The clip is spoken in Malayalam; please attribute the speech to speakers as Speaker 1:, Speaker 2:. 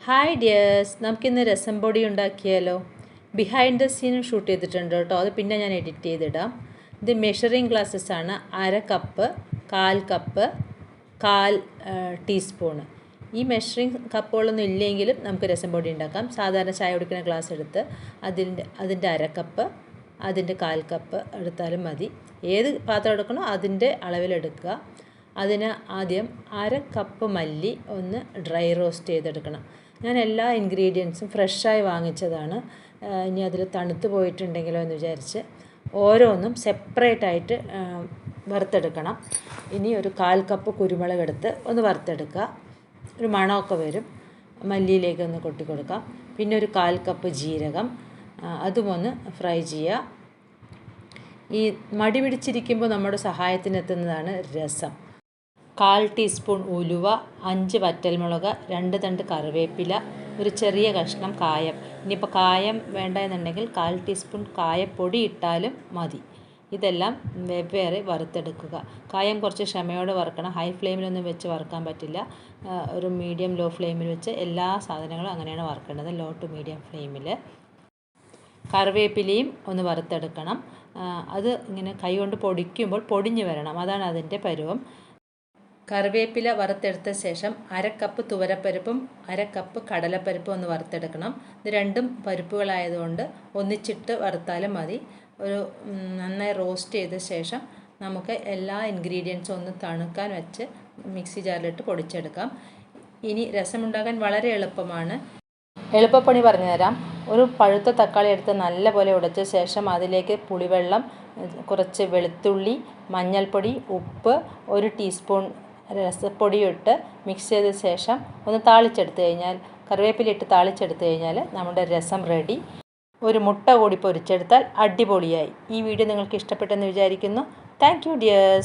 Speaker 1: ഹായ് ഡിയേഴ്സ്, നമുക്കിന്ന് രസം പൊടി ഉണ്ടാക്കിയാലോ. ബിഹൈൻഡ് ദ സീൻ ഷൂട്ട് ചെയ്തിട്ടുണ്ട് കേട്ടോ, അത് പിന്നെ ഞാൻ എഡിറ്റ് ചെയ്തിടാം. ഇത് മെഷറിങ് ഗ്ലാസ്സസ് ആണ്. 1/2 കപ്പ്, 1/4 കപ്പ്, 1/4 ടീസ്പൂണ്. ഈ മെഷറിങ് കപ്പുകളൊന്നും ഇല്ലെങ്കിലും നമുക്ക് രസം പൊടി ഉണ്ടാക്കാം. സാധാരണ ചായ കുടിക്കുന്ന ഗ്ലാസ് എടുത്ത് അതിൻ്റെ 1/2 കപ്പ്, അതിൻ്റെ 1/4 കപ്പ് എടുത്താലും മതി. ഏത് പാത്രം എടുക്കണോ അതിൻ്റെ അളവിലെടുക്കുക. അതിന് ആദ്യം 1/2 കപ്പ് മല്ലി ഒന്ന് ഡ്രൈ റോസ്റ്റ് ചെയ്തെടുക്കണം. ഞാൻ എല്ലാ ഇൻഗ്രീഡിയൻസും ഫ്രഷായി വാങ്ങിച്ചതാണ്. ഇനി അതിൽ തണുത്ത് പോയിട്ടുണ്ടെങ്കിലോ എന്ന് വിചാരിച്ച് ഓരോന്നും സെപ്പറേറ്റായിട്ട് വറുത്തെടുക്കണം. ഇനി ഒരു 1/4 കപ്പ് കുരുമുളക് എടുത്ത് ഒന്ന് വറുത്തെടുക്കുക. ഒരു മണമൊക്കെ വരും. മല്ലിയിലേക്ക് ഒന്ന് കൊട്ടി കൊടുക്കാം. പിന്നെ ഒരു 1/4 കപ്പ് ജീരകം, അതും ഒന്ന് ഫ്രൈ ചെയ്യുക. ഈ മടി പിടിച്ചിരിക്കുമ്പോൾ നമ്മുടെ സഹായത്തിനെത്തുന്നതാണ് രസം. 1/4 ടീസ്പൂൺ ഉലുവ, 5 വറ്റൽമുളക്, 2 തണ്ട് കറിവേപ്പില, ഒരു ചെറിയ കഷ്ണം കായം. ഇനിയിപ്പോൾ കായം വേണ്ട എന്നുണ്ടെങ്കിൽ 1/4 ടീസ്പൂൺ കായപ്പൊടി ഇട്ടാലും മതി. ഇതെല്ലാം വെവ്വേറെ വറുത്തെടുക്കുക. കായം കുറച്ച് ക്ഷമയോടെ വറുക്കണം. ഹൈ ഫ്ലെയിമിലൊന്നും വെച്ച് വറുക്കാൻ പറ്റില്ല. ഒരു മീഡിയം ലോ ഫ്ലെയിമിൽ വെച്ച് എല്ലാ സാധനങ്ങളും അങ്ങനെയാണ് വറുക്കേണ്ടത്, ലോ ടു മീഡിയം ഫ്ലെയിമിൽ. കറിവേപ്പിലയും ഒന്ന് വറുത്തെടുക്കണം. അത് ഇങ്ങനെ കൈ കൊണ്ട് പൊടിക്കുമ്പോൾ പൊടിഞ്ഞ് വരണം, അതാണ് അതിൻ്റെ പരുവം. കറിവേപ്പില വറുത്തെടുത്ത ശേഷം 1/2 കപ്പ് തുവരപ്പരിപ്പും 1/2 കപ്പ് കടലപ്പരിപ്പും ഒന്ന് വറുത്തെടുക്കണം. ഇത് രണ്ടും പരിപ്പുകളായതുകൊണ്ട് ഒന്നിച്ചിട്ട് വറുത്താലും മതി. ഒരു നന്നായി റോസ്റ്റ് ചെയ്ത ശേഷം നമുക്ക് എല്ലാ ഇൻഗ്രീഡിയൻസും ഒന്ന് തണുക്കാൻ വെച്ച് മിക്സി ജാറിലിട്ട് പൊടിച്ചെടുക്കാം. ഇനി രസമുണ്ടാക്കാൻ വളരെ എളുപ്പമാണ്. എളുപ്പപ്പണി പറഞ്ഞു തരാം. ഒരു പഴുത്ത തക്കാളി എടുത്ത് നല്ലപോലെ ഉടച്ച ശേഷം അതിലേക്ക് പുളിവെള്ളം, കുറച്ച് വെളുത്തുള്ളി, മഞ്ഞൾപ്പൊടി, ഉപ്പ്, 1 ടീസ്പൂൺ രസപ്പൊടിയും ഇട്ട് മിക്സ് ചെയ്ത ശേഷം ഒന്ന് താളിച്ചെടുത്ത് കഴിഞ്ഞാൽ, കറിവേപ്പില ഇട്ട് താളിച്ചെടുത്ത് കഴിഞ്ഞാൽ നമ്മുടെ രസം റെഡി. ഒരു മുട്ട കൂടി പൊരിച്ചെടുത്താൽ അടിപൊളിയായി. ഈ വീഡിയോ നിങ്ങൾക്ക് ഇഷ്ടപ്പെട്ടെന്ന് വിചാരിക്കുന്നു. Thank you dears.